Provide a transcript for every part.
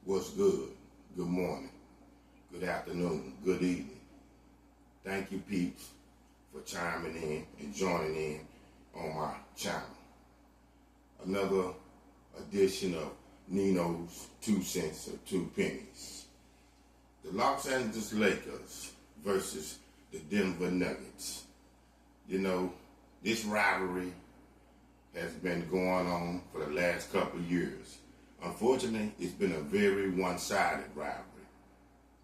What's good? Good morning, good afternoon, good evening. Thank you, peeps, for chiming in and joining in on my channel. Another edition of Nino's 2 cents or 2 pennies. The Los Angeles Lakers versus the Denver Nuggets. You know, this rivalry has been going on for the last couple of years. Unfortunately, it's been a very one-sided rivalry.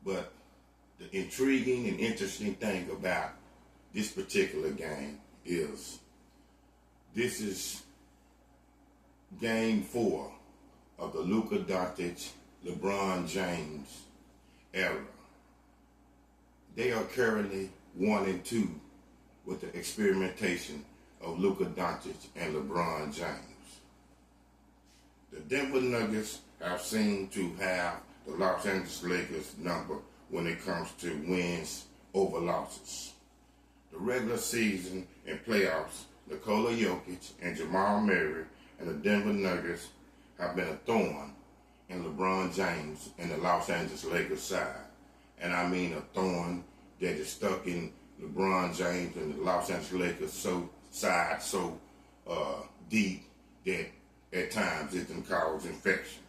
But the intriguing and interesting thing about this particular game is this is game 4 of the Luka Doncic, LeBron James era. They are currently 1-2 with the experimentation of Luka Doncic and LeBron James. The Denver Nuggets have seemed to have the Los Angeles Lakers number when it comes to wins over losses. The regular season and playoffs, Nikola Jokic and Jamal Murray and the Denver Nuggets have been a thorn in LeBron James and the Los Angeles Lakers side. And I mean a thorn that is stuck in LeBron James and the Los Angeles Lakers so deep that at times it can cause infection.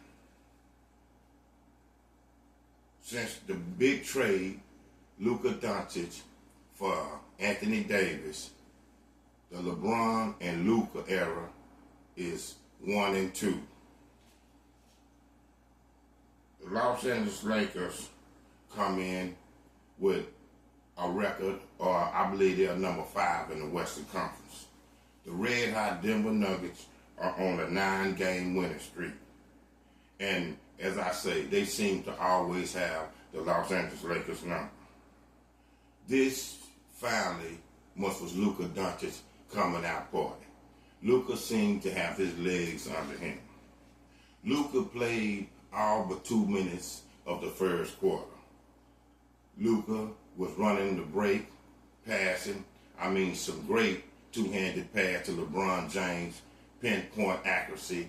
Since the big trade, Luka Doncic for Anthony Davis, the LeBron and Luka era is 1-2. The Los Angeles Lakers come in with a record, or I believe they are number 5 in the Western Conference. The red hot Denver Nuggets are on a 9-game winning streak. And as I say, they seem to always have the Los Angeles Lakers number. This finally was Luka Doncic coming out party. Luka seemed to have his legs under him. Luka played all but 2 minutes of the first quarter. Luka was running the break, passing. I mean, some great two-handed pass to LeBron James, pinpoint accuracy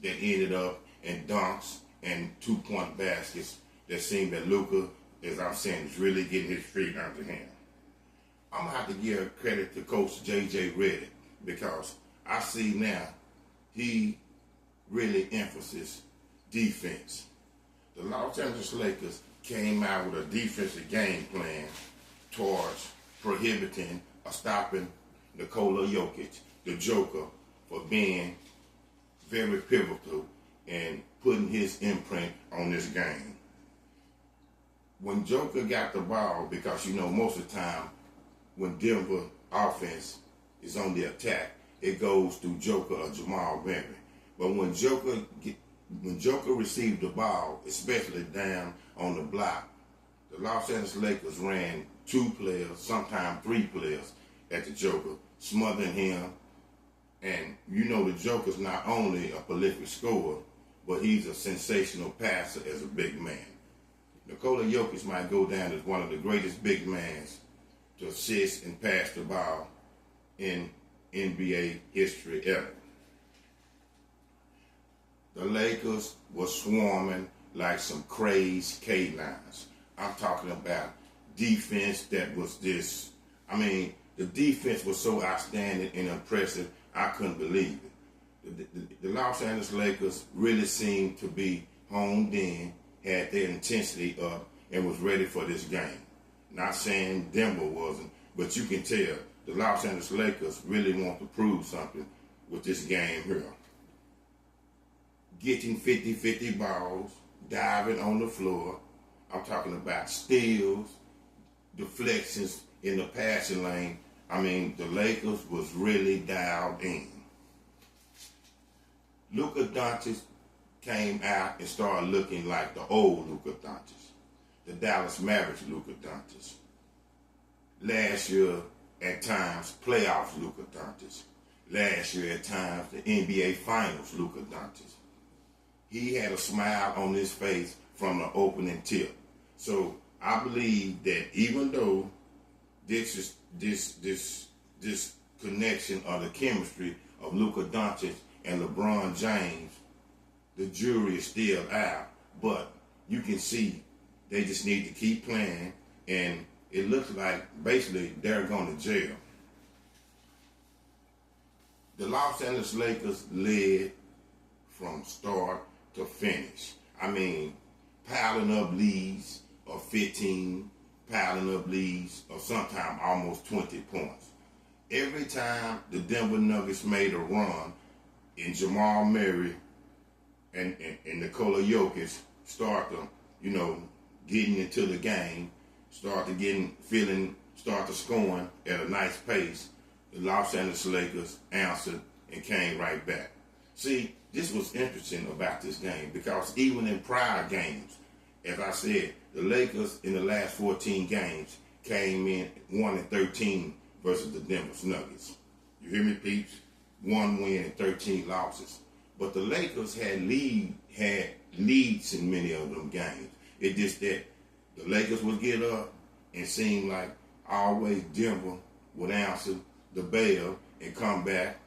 that ended up in dunks and 2-point baskets that seemed that Luka, as I'm saying, is really getting his feet under him. I'm going to have to give credit to Coach J.Redick because I see now he really emphasizes defense. The Los Angeles Lakers came out with a defensive game plan towards prohibiting or stopping Nikola Jokic, the Joker, for being very pivotal and putting his imprint on this game. When Joker got the ball, because you know most of the time when Denver offense is on the attack, it goes through Joker or Jamal Murray. But when Joker received the ball, especially down on the block, the Los Angeles Lakers ran 2 players, sometimes 3 players at the Joker, smothering him. And you know the Joker's not only a prolific scorer, but he's a sensational passer as a big man. Nikola Jokic might go down as one of the greatest big men to assist and pass the ball in NBA history ever. The Lakers were swarming like some crazed canines. I'm talking about defense that was this. I mean, the defense was so outstanding and impressive, I couldn't believe it. The Los Angeles Lakers really seemed to be honed in, had their intensity up, and was ready for this game. Not saying Denver wasn't, but you can tell the Los Angeles Lakers really want to prove something with this game here. Getting 50-50 balls, diving on the floor. I'm talking about steals, deflections in the passing lane. I mean, the Lakers was really dialed in. Luka Doncic came out and started looking like the old Luka Doncic, the Dallas Mavericks Luka Doncic. Last year, at times, playoffs Luka Doncic. Last year, at times, the NBA Finals Luka Doncic. He had a smile on his face from the opening tip. So I believe that even though this connection or the chemistry of Luka Doncic and LeBron James, the jury is still out. but you can see they just need to keep playing, and it looks like basically they're going to jail. The Los Angeles Lakers led from start to finish. I mean, piling up leads of 15, piling up leads of sometimes almost 20 points. Every time the Denver Nuggets made a run, and Jamal Murray and Nikola Jokic start to, getting into the game, start to scoring at a nice pace, the Los Angeles Lakers answered and came right back. See, this was interesting about this game because even in prior games, as I said, the Lakers in the last 14 games came in 1-13 versus the Denver Nuggets. You hear me, peeps? 1 win and 13 losses. But the Lakers had leads in many of them games. It's just that the Lakers would get up and seem like always Denver would answer the bell and come back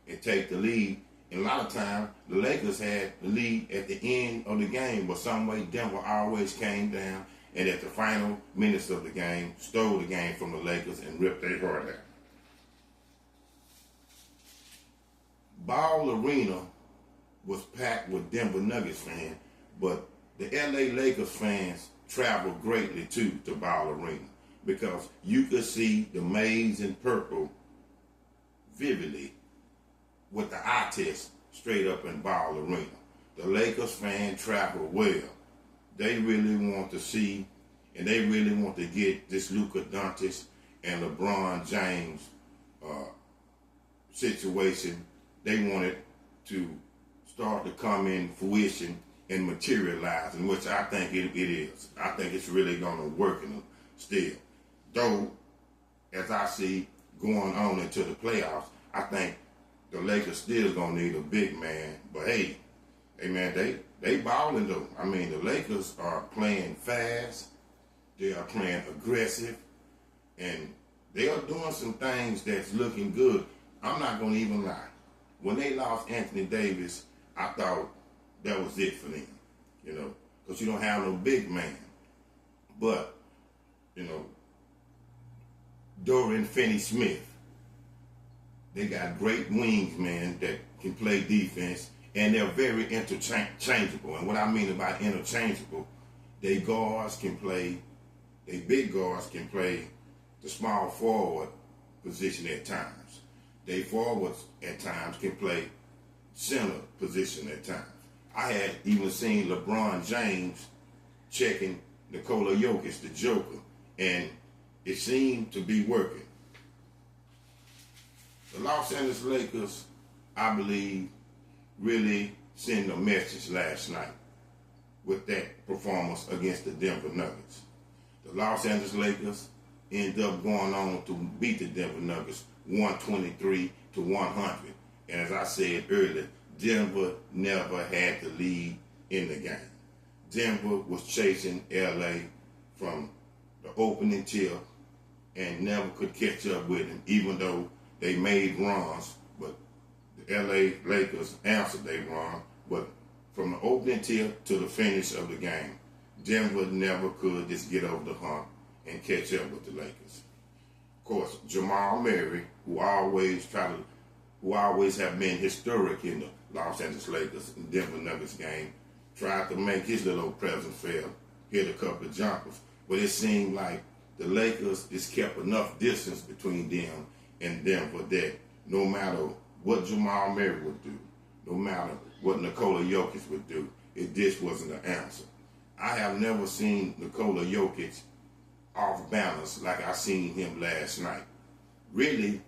and take the lead. And a lot of times, the Lakers had the lead at the end of the game, but some way Denver always came down and at the final minutes of the game, stole the game from the Lakers and ripped their heart out. Ball Arena was packed with Denver Nuggets fans, but the LA Lakers fans traveled greatly too to Ball Arena because you could see the maize and purple vividly with the eye test straight up in Ball Arena. The Lakers fans traveled well. They really want to see and they really want to get this Luka Doncic and LeBron James situation. They wanted to start to come in fruition and materialize, in which I think it is. I think it's really going to work in them still. Though, as I see going on into the playoffs, I think the Lakers still going to need a big man. But hey man, they balling though. I mean, the Lakers are playing fast. They are playing aggressive. And they are doing some things that's looking good. I'm not going to even lie. When they lost Anthony Davis, I thought that was it for them, because you don't have no big man. But, Dorian Finney-Smith, they got great wings, man, that can play defense, and they're very interchangeable. And what I mean about interchangeable, they big guards can play the small forward position at times. They forwards at times can play center position at times. I had even seen LeBron James checking Nikola Jokic, the Joker, and it seemed to be working. The Los Angeles Lakers, I believe, really sent a message last night with that performance against the Denver Nuggets. The Los Angeles Lakers ended up going on to beat the Denver Nuggets 123-100. And as I said earlier, Denver never had the lead in the game. Denver was chasing LA from the opening tip and never could catch up with them, even though they made runs. But the LA Lakers answered their run. But from the opening tip to the finish of the game, Denver never could just get over the hump and catch up with the Lakers. Of course, Jamal Murray, who always have been historic in the Los Angeles Lakers and Denver Nuggets game, tried to make his little presence felt, hit a couple of jumpers. But it seemed like the Lakers just kept enough distance between them and Denver that no matter what Jamal Murray would do, no matter what Nikola Jokic would do, it just wasn't an answer. I have never seen Nikola Jokic off balance like I seen him last night. Really,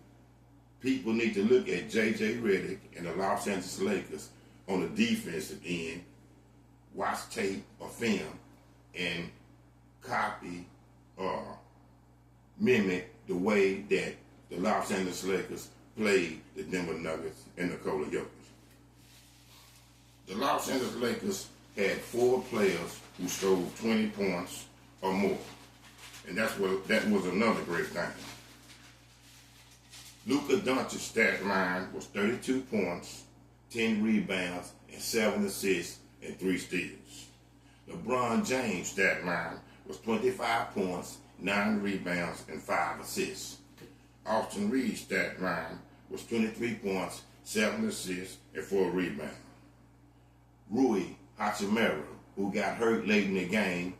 people need to look at J.Redick and the Los Angeles Lakers on the defensive end, watch tape or film, and copy or mimic the way that the Los Angeles Lakers played the Denver Nuggets and Nikola Jokic. The Los Angeles Lakers had 4 players who scored 20 points or more. And that was another great thing. Luka Doncic's stat line was 32 points, 10 rebounds, and 7 assists and 3 steals. LeBron James' stat line was 25 points, 9 rebounds, and 5 assists. Austin Reaves' stat line was 23 points, 7 assists, and 4 rebounds. Rui Hachimura, who got hurt late in the game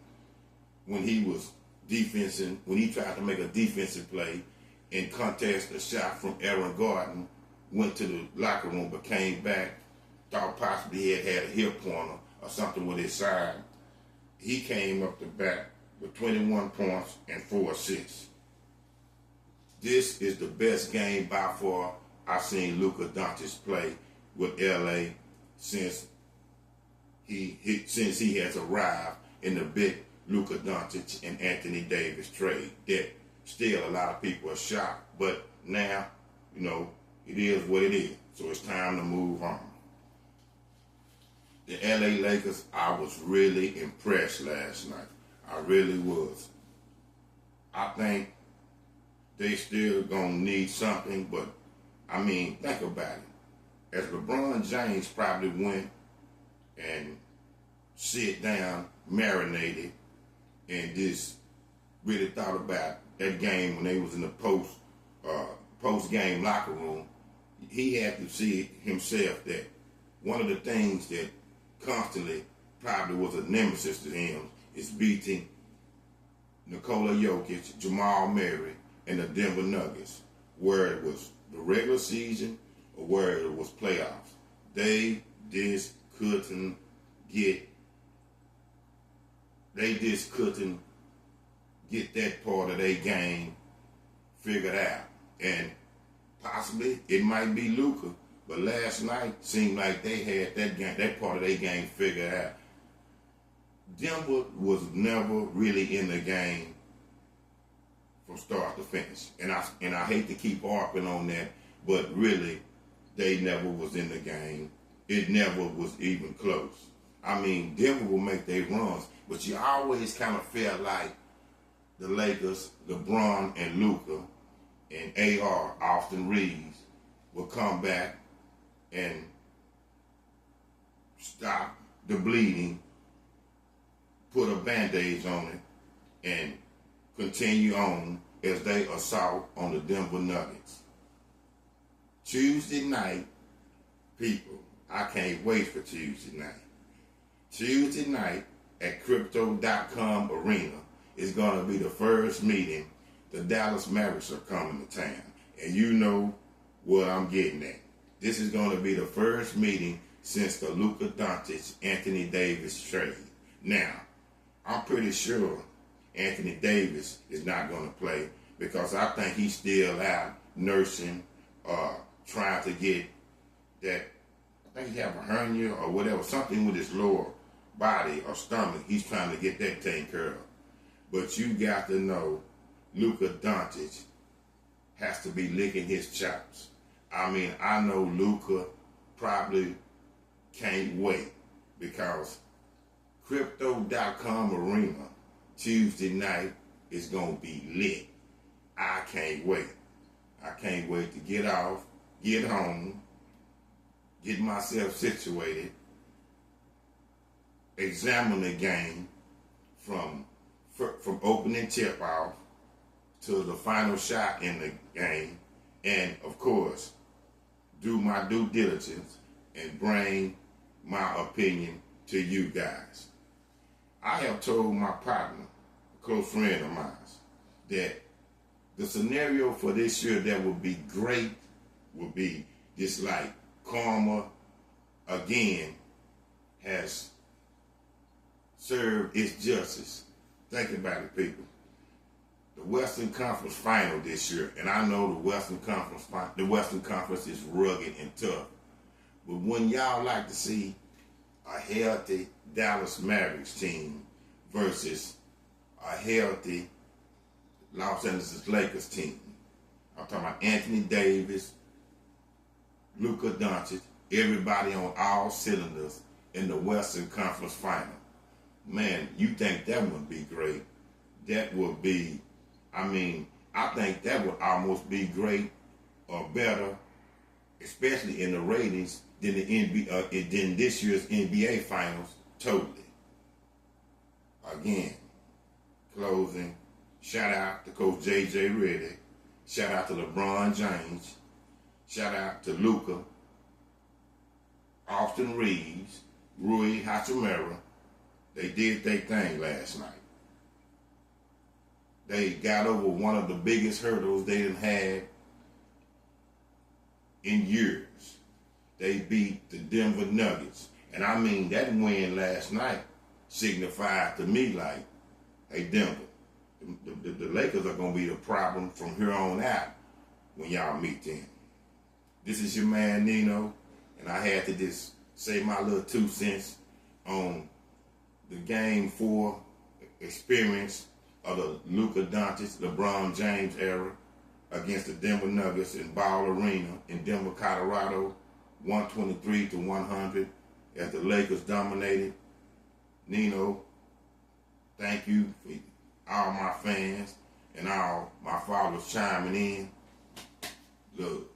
when he was defensing, when he tried to make a defensive play and contest a shot from Aaron Gordon, went to the locker room but came back, thought possibly he had a hip pointer or something with his side. He came up the bat with 21 points and 4 assists. This is the best game by far I've seen Luka Doncic play with LA since he has arrived in the big Luka Doncic and Anthony Davis trade. That still a lot of people are shocked, but now, it is what it is. So it's time to move on. The LA Lakers, I was really impressed last night. I really was. I think they still gonna need something, but think about it. As LeBron James probably went and sit down, marinated, and just really thought about that game when they was in the post-game locker room, he had to see himself that one of the things that constantly probably was a nemesis to him is beating Nikola Jokic, Jamal Murray, and the Denver Nuggets, where it was the regular season or where it was playoffs. They just couldn't get that part of their game figured out. And possibly it might be Luka, but last night seemed like they had that part of their game figured out. Denver was never really in the game from start to finish. And I hate to keep harping on that, but really, they never was in the game. It never was even close. Denver will make their runs, but you always kind of felt like the Lakers, LeBron and Luka and AR, Austin Reaves, will come back and stop the bleeding, put a Band-Aid on it, and continue on as they assault on the Denver Nuggets. Tuesday night, people, I can't wait for Tuesday night. Tuesday night at Crypto.com Arena is going to be the first meeting the Dallas Mavericks are coming to town. And you know what I'm getting at. This is going to be the first meeting since the Luka Doncic, Anthony Davis trade. Now, I'm pretty sure Anthony Davis is not going to play because I think he's still out nursing, trying to get that, I think he have a hernia or whatever, something with his lower body or stomach. He's trying to get that taken care of. But you got to know Luka Doncic has to be licking his chops. I know Luka probably can't wait because Crypto.com Arena Tuesday night is going to be lit. I can't wait. I can't wait to get off, get home, get myself situated, examine the game from opening tip-off to the final shot in the game, and, of course, do my due diligence and bring my opinion to you guys. I have told my partner, a close friend of mine, that the scenario for this year that would be great would be just like karma again has served its justice. Think about it, people. The Western Conference Final this year, and I know the Western Conference is rugged and tough, but wouldn't y'all like to see a healthy Dallas Mavericks team versus a healthy Los Angeles Lakers team? I'm talking about Anthony Davis, Luka Doncic, everybody on all cylinders in the Western Conference Final. Man, you think that would be great? That would be, I think that would almost be great or better, especially in the ratings, than this year's NBA Finals, totally. again, closing, shout out to Coach J.Redick. Shout out to LeBron James. Shout out to Luka, Austin Reaves, Rui Hachimura. They did their thing last night. They got over one of the biggest hurdles they done had in years. They beat the Denver Nuggets. And I mean, that win last night signified to me like, hey, Denver, the Lakers are going to be the problem from here on out when y'all meet them. This is your man, Nino, and I had to just say my little 2 cents on the Game 4 experience of the Luka Doncic, LeBron James era against the Denver Nuggets in Ball Arena in Denver, Colorado, 123-100 as the Lakers dominated. Nino, thank you for all my fans and all my followers chiming in. Look.